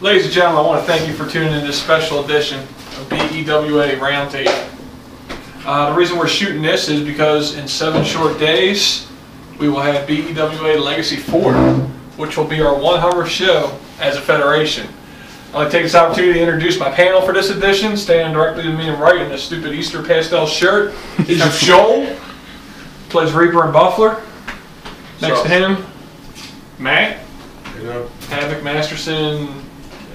Ladies and gentlemen, I want to thank you for tuning in to this special edition of BEWA Roundtable. The reason we're shooting this is because in 7 short days, we will have BEWA Legacy 4, which will be our 100th show as a federation. I'd like to take this opportunity to introduce my panel for this edition. Standing directly to me and right in a stupid Easter pastel shirt is Joel, plays Reaper and Buffler. Next to him, Matt, Havoc Masterson,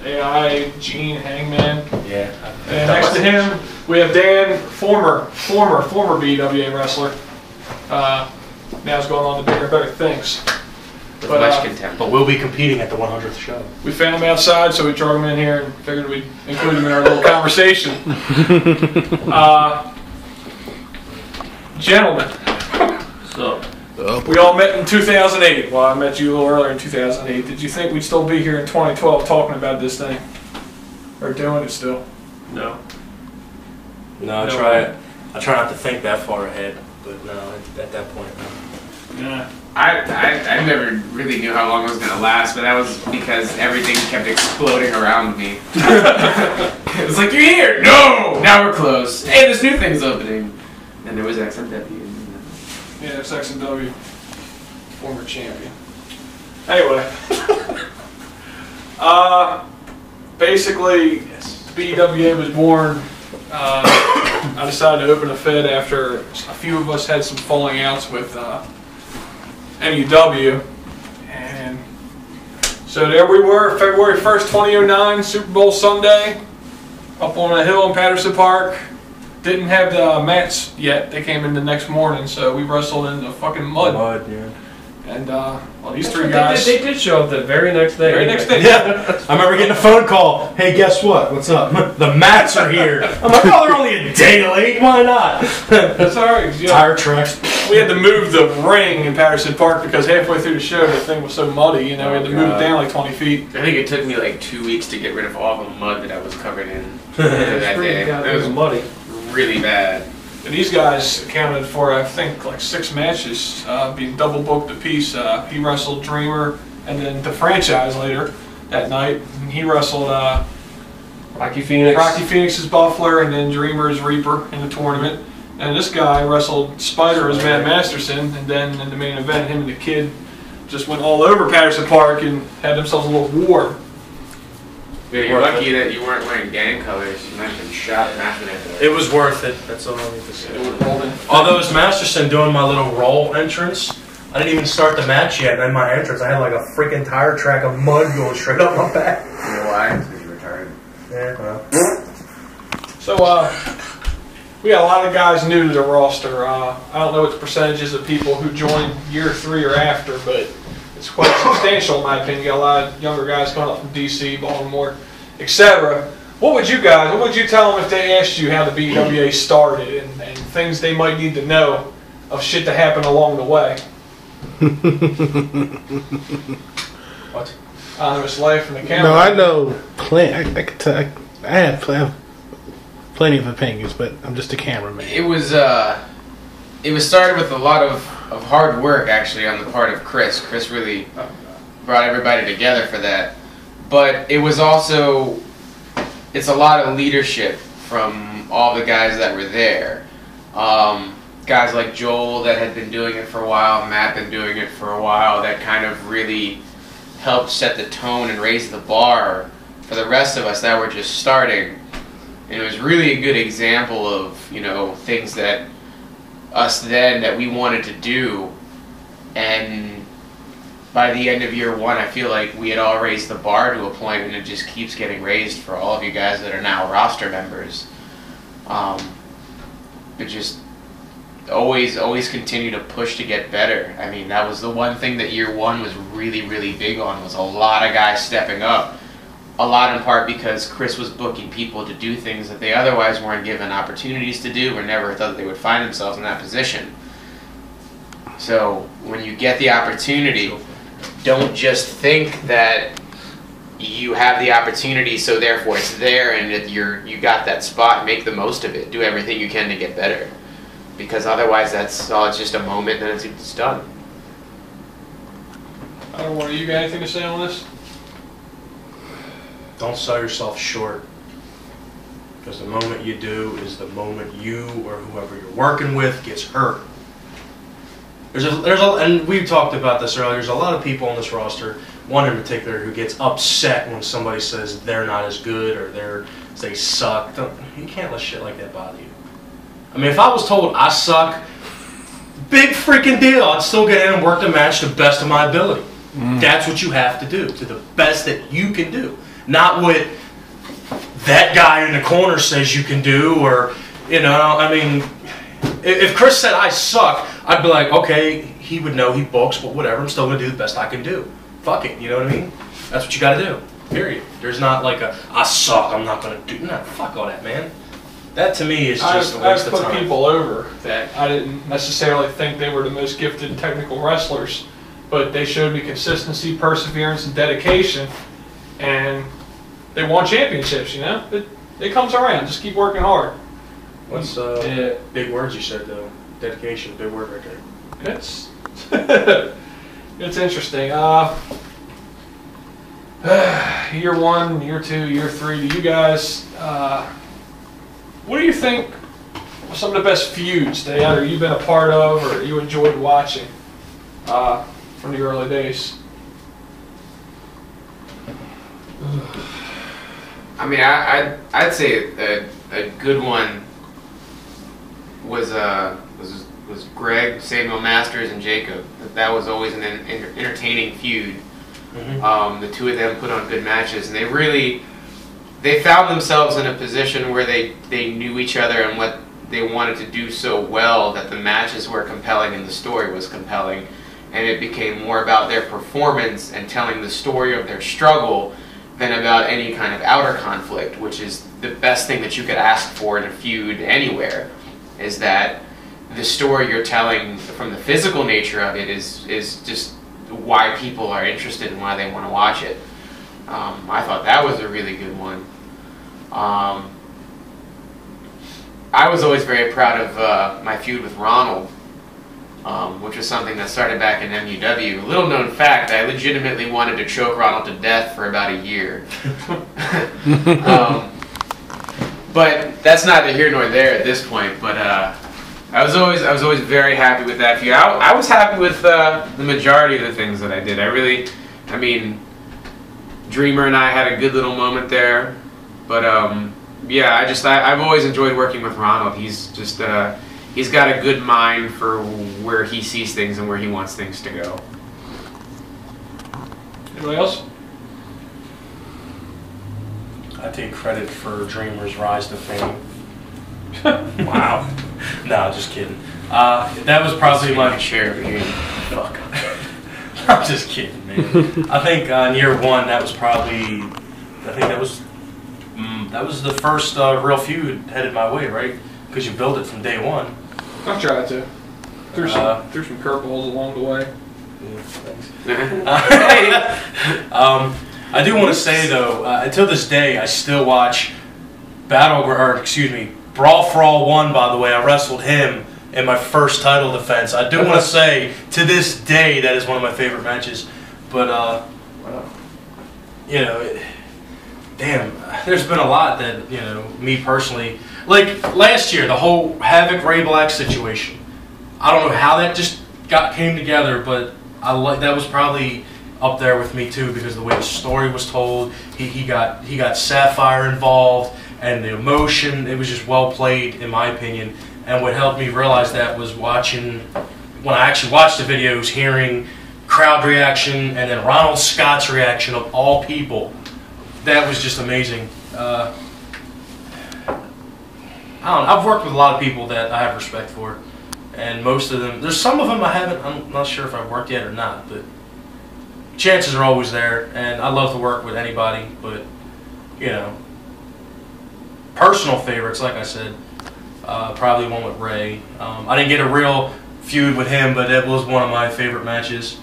AI, Gene, Hangman. Yeah. And next to him, we have Dan, former BEWA wrestler. Now he's going on to bigger and better things. With much contempt. But we'll be competing at the 100th show. We found him outside, so we drug him in here and figured we'd include him in our little conversation. Gentlemen. So. We all met in 2008. Well, I met you a little earlier in 2008. Did you think we'd still be here in 2012 talking about this thing? Or doing it still? No. No, I try not to think that far ahead, but no, at that point, no. Yeah. I never really knew how long it was going to last, but that was because everything kept exploding around me. It was like, you're here! No! Now we're close. Hey, this new thing's opening. And there was XMW. Yeah, it's XMW, former champion. Anyway, basically, BEWA was born. I decided to open a fed after a few of us had some falling outs with MUW, and so there we were, February 1st, 2009, Super Bowl Sunday, up on a hill in Patterson Park. Didn't have the mats yet. They came in the next morning, so we wrestled in the fucking mud. Yeah. And well, these three guys. They did show up the very next day. Yeah. I remember getting a phone call. Hey, guess what? What's up? The mats are here. I'm like, oh, they're only a day late. Why not? That's all right. You know, tire tracks. We had to move the ring in Patterson Park because halfway through the show the thing was so muddy. You know, we had to move it down like 20 feet. I think it took me like 2 weeks to get rid of all the mud that I was covered in that day. It was muddy. Really bad. And these guys accounted for, I think, like 6 matches, being double booked apiece. He wrestled Dreamer and then the franchise later that night. And he wrestled Rocky Phoenix. Rocky Phoenix's Buffler and then Dreamer's Reaper in the tournament. And this guy wrestled Spider as Matt Masterson, and then in the main event, him and the Kid just went all over Patterson Park and had themselves a little war. Yeah, you're lucky that you weren't wearing gang colors. You might have been shot and massacred. It was worth it. That's all I need to say. Although as Masterson doing my little roll entrance, I didn't even start the match yet, and then my entrance, I had like a freaking tire track of mud going straight up my back. You know why? Because you were tired. Yeah, well. So, we got a lot of guys new to the roster. I don't know what the percentages of people who joined year 3 or after, but it's quite substantial in my opinion. You got a lot of younger guys coming up from DC, Baltimore, etc. What would you tell them if they asked you how the BEWA started and things they might need to know of shit that happened along the way? What? Anonymous life from the camera. No, I know plenty. I could tell. I have plenty of opinions, but I'm just a cameraman. It was started with a lot of hard work actually on the part of Chris. Chris really brought everybody together for that. But it was also, it's a lot of leadership from all the guys that were there. Guys like Joel that had been doing it for a while, Matt been doing it for a while, that kind of really helped set the tone and raise the bar for the rest of us that were just starting. And it was really a good example of, you know, things that us then that we wanted to do. And by the end of year 1, I feel like we had all raised the bar to a point, and it just keeps getting raised for all of you guys that are now roster members. But just always continue to push to get better. I mean, that was the one thing that year 1 was really big on, was a lot of guys stepping up. A lot in part because Chris was booking people to do things that they otherwise weren't given opportunities to do or never thought that they would find themselves in that position. So when you get the opportunity, don't just think that you have the opportunity so therefore it's there and that you got that spot. Make the most of it. Do everything you can to get better. Because otherwise that's all, it's just a moment and it's done. I don't know, you got anything to say on this? don't sell yourself short. Because the moment you do is the moment you or whoever you're working with gets hurt. And we've talked about this earlier. There's a lot of people on this roster, one in particular, who gets upset when somebody says they're not as good or they suck. You can't let shit like that bother you. I mean, if I was told I suck, big freaking deal. I'd still get in and work the match to the best of my ability. That's what you have to do, to the best that you can do. Not what that guy in the corner says you can do, or, you know, I mean, if Chris said I suck, I'd be like, okay, he would know he books, but whatever, I'm still going to do the best I can do. Fuck it, you know what I mean? That's what you got to do, period. There's not like I suck, I'm not going to do, no, fuck all that, man. That to me is just a waste of time. I've put people over that I didn't necessarily think they were the most gifted technical wrestlers, but they showed me consistency, perseverance, and dedication, and they won championships, you know? It comes around, just keep working hard. What's big words you said though? Dedication, big word right there. It's it's interesting. Year 1, year 2, year 3. Do you guys? What do you think are some of the best feuds that either you've been a part of or you enjoyed watching from the early days? I mean, I'd say a good one was Greg, Samuel Masters, and Jacob. That was always an entertaining feud. The two of them put on good matches, and they found themselves in a position where they knew each other and what they wanted to do so well that the matches were compelling and the story was compelling, and it became more about their performance and telling the story of their struggle than about any kind of outer conflict, which is the best thing that you could ask for in a feud anywhere, is that the story you're telling from the physical nature of it is just why people are interested and why they want to watch it. I thought that was a really good one. I was always very proud of my feud with Ronald, which was something that started back in MUW. Little known fact, I legitimately wanted to choke Ronald to death for about a year. But that's neither here nor there at this point. But I was always very happy with that feud. I was happy with the majority of the things that I did. I mean, Dreamer and I had a good little moment there. But yeah, I've always enjoyed working with Ronald. He's just he's got a good mind for where he sees things and where he wants things to go. Anybody else? I take credit for Dreamer's rise to fame. Wow. No, just kidding. That was probably my share over here. Fuck. I'm just kidding, man. I think in year 1 that was probably. I think that was the first real feud headed my way, right? Because you built it from day 1. I've tried to. Threw some curveballs along the way. Yeah, thanks. I do want to say though, until this day, I still watch Brawl for All 1. By the way, I wrestled him in my first title defense. I do want to say, to this day, that is one of my favorite matches. But you know, damn, there's been a lot that, you know, me personally, like last year, the whole Havoc Ray Black situation. I don't know how that just came together, but that was probably up there with me too, because the way the story was told, he got Sapphire involved, and the emotion, it was just well played in my opinion. And what helped me realize that was when I actually watched the videos, hearing crowd reaction and then Ronald Scott's reaction of all people. That was just amazing. I don't know, I've worked with a lot of people that I have respect for, and most of them, there's some of them I'm not sure if I've worked yet or not, but chances are always there, and I love to work with anybody. But, you know, personal favorites, like I said, probably one with Ray. I didn't get a real feud with him, but it was one of my favorite matches.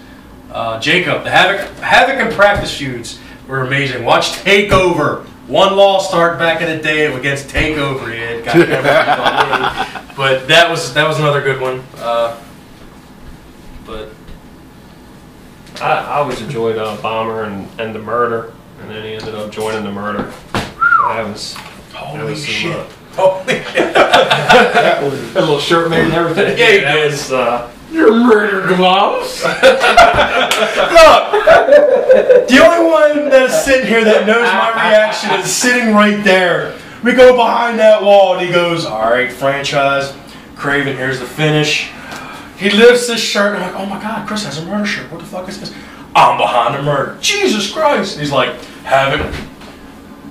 Jacob, the Havoc and practice feuds were amazing. Watch Takeover. One Law start back in the day against Takeover. Yeah, but that was another good one. But I always enjoyed Bomber and the Murder. and then he ended up joining the murder. That was Holy some, shit. Holy shit. That a little shirt made and everything. Yeah, he that did. was, Your murder gloves. Look, the only one that's sitting here that knows my reaction is sitting right there. We go behind that wall and he goes, all right, franchise, Craven, here's the finish. He lifts his shirt and I'm like, oh my God, Chris has a murder shirt. What the fuck is this? I'm behind the murder. Jesus Christ. And he's like, Havoc,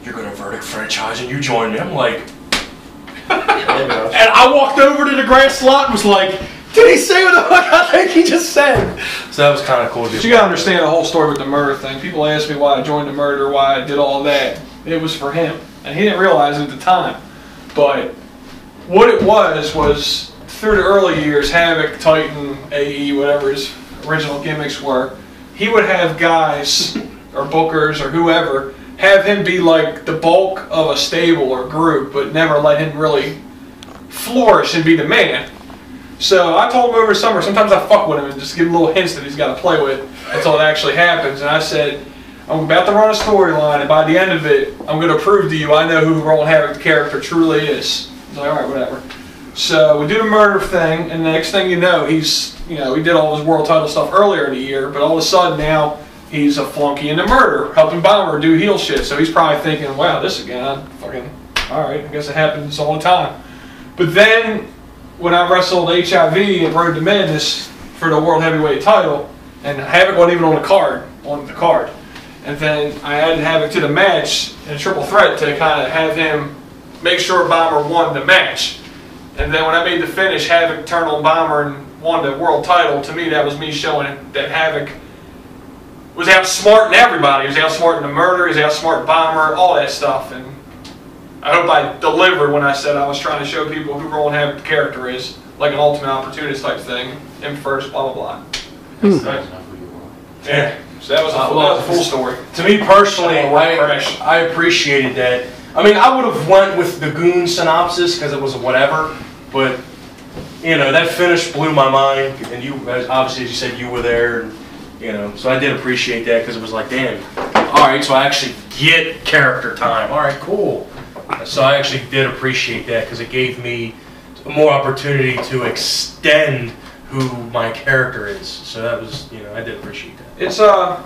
you're going to verdict franchise and you join me. I'm like, and I walked over to the grass slot and was like, did he say what the fuck I think he just said? So that was kind of cool. But you gotta understand the whole story with the murder thing. People ask me why I joined the murder, why I did all that. It was for him. And he didn't realize it at the time. But what it was through the early years, Havoc, Titan, AE, whatever his original gimmicks were, he would have guys, or bookers, or whoever, have him be like the bulk of a stable or group, but never let him really flourish and be the man. So I told him over the summer, sometimes I fuck with him and just give him little hints that he's got to play with until it actually happens. And I said, I'm about to run a storyline, and by the end of it, I'm going to prove to you I know who Roland Havoc's character truly is. He's like, all right, whatever. So we do the murder thing, and the next thing you know, he did all his world title stuff earlier in the year, but all of a sudden now he's a flunky in the murder, helping Bomber do heel shit. So he's probably thinking, wow, this again, fucking, all right, I guess it happens all the time. But then, when I wrestled HIV and Road to Madness for the World Heavyweight title, and Havoc wasn't even on the card, and then I added Havoc to the match in a triple threat to kind of have him make sure Bomber won the match. And then when I made the finish, Havoc turned on Bomber and won the world title. To me, that was me showing that Havoc was outsmarting everybody. He was outsmarting the murder, he was outsmarting Bomber, all that stuff. And I hope I delivered when I said I was trying to show people who Roland Havoc's character is, like an ultimate opportunist type thing. Him first, blah, blah, blah. Yeah, so that was a full story. To me personally, I appreciated that. I mean, I would have went with the Goon synopsis because it was a whatever, but, you know, that finish blew my mind. And you, obviously, as you said, you were there, and, you know, so I did appreciate that because it was like, damn, all right, so I actually get character time. All right, cool. So I actually did appreciate that because it gave me more opportunity to extend who my character is. So that was, you know, I did appreciate that.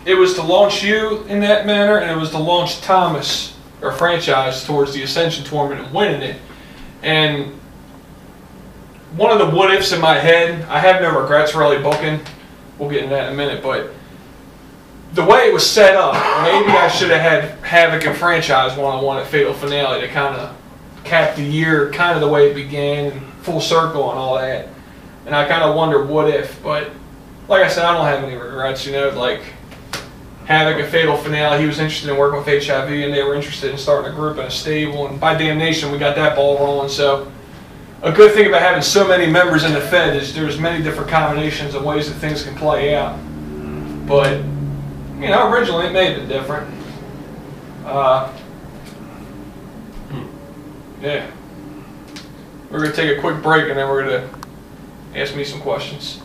It was to launch you in that manner, and it was to launch Thomas, or franchise, towards the Ascension tournament and winning it. And one of the what ifs in my head, I have no regrets really booking. We'll get into that in a minute, but the way it was set up, maybe I should have had Havoc and franchise one-on-one at Fatal Finale to kind of cap the year, kind of the way it began, and full circle and all that. And I kind of wondered what if, but like I said, I don't have any regrets, you know, like Havoc at Fatal Finale, he was interested in working with HIV, and they were interested in starting a group and a stable, and by damnation, we got that ball rolling. So a good thing about having so many members in the Fed is there's many different combinations of ways that things can play out. But you know, originally it may have been different. Yeah. We're going to take a quick break and then we're going to ask me some questions.